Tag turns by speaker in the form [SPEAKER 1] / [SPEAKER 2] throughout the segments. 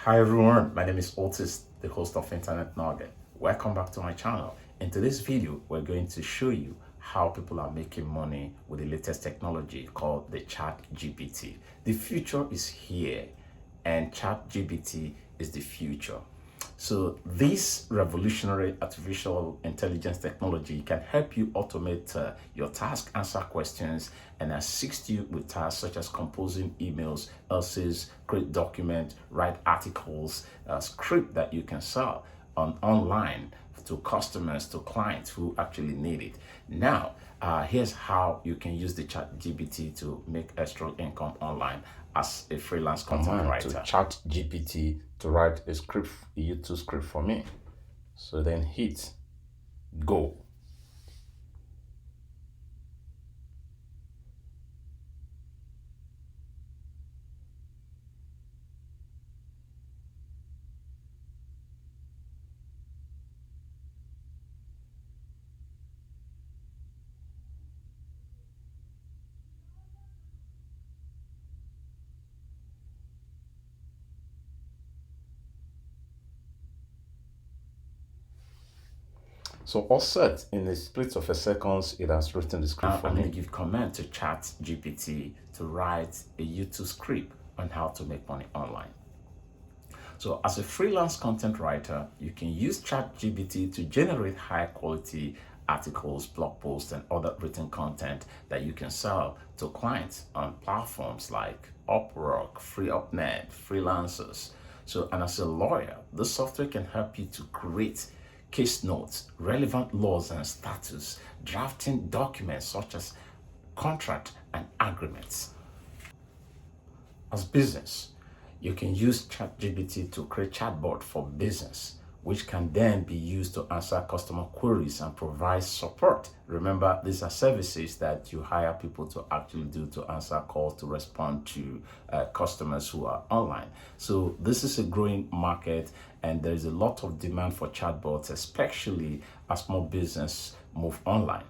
[SPEAKER 1] Hi everyone, my name is Otis, the host of Internet Nugget. Welcome back to my channel. In today's video, we're going to show you how people are making money with the latest technology called the ChatGPT. The future is here and ChatGPT is the future. So this revolutionary artificial intelligence technology can help you automate your task, answer questions, and assist you with tasks such as composing emails, essays, create documents, write articles, script that you can sell online to customers, to clients who actually need it. Now, here's how you can use the ChatGPT to make extra income online as a freelance content writer. To ChatGPT to write a script, a YouTube script for me. So then hit go. So all set, in a split of a second, it has written the script for me. I'm going to give command to ChatGPT to write a YouTube script on how to make money online. So as a freelance content writer, you can use ChatGPT to generate high quality articles, blog posts, and other written content that you can sell to clients on platforms like Upwork, FreeUpNet, freelancers. So, and as a lawyer, this software can help you to create case notes, relevant laws and statutes, drafting documents such as contract and agreements. As business, you can use ChatGPT to create chatbot for business, which can then be used to answer customer queries and provide support. Remember, these are services that you hire people to actually do to answer calls, to respond to customers who are online. So this is a growing market and there's a lot of demand for chatbots, especially as more business move online.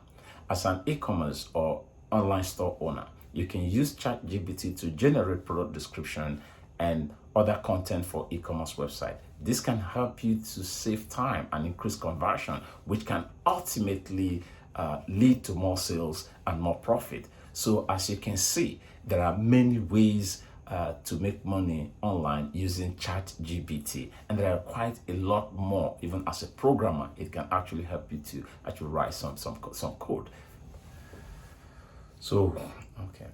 [SPEAKER 1] As an e-commerce or online store owner, you can use ChatGPT to generate product description and other content for e-commerce website. This can help you to save time and increase conversion, which can ultimately lead to more sales and more profit. So as you can see, there are many ways to make money online using ChatGPT, and there are quite a lot more. Even as a programmer, it can actually help you to actually write some code. So, okay.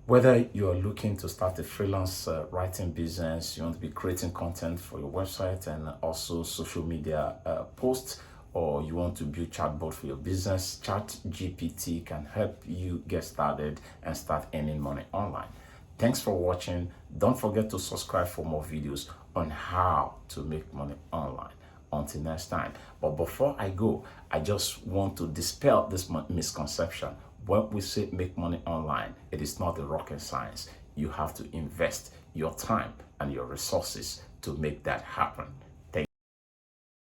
[SPEAKER 1] Whether you're looking to start a freelance writing business, you want to be creating content for your website and also social media posts, or you want to build chatbot for your business, ChatGPT can help you get started and start earning money online. Thanks for watching. Don't forget to subscribe for more videos on how to make money online. Until next time. But before I go, I just want to dispel this misconception. When we say make money online, it is not a rocket science. You have to invest your time and your resources to make that happen.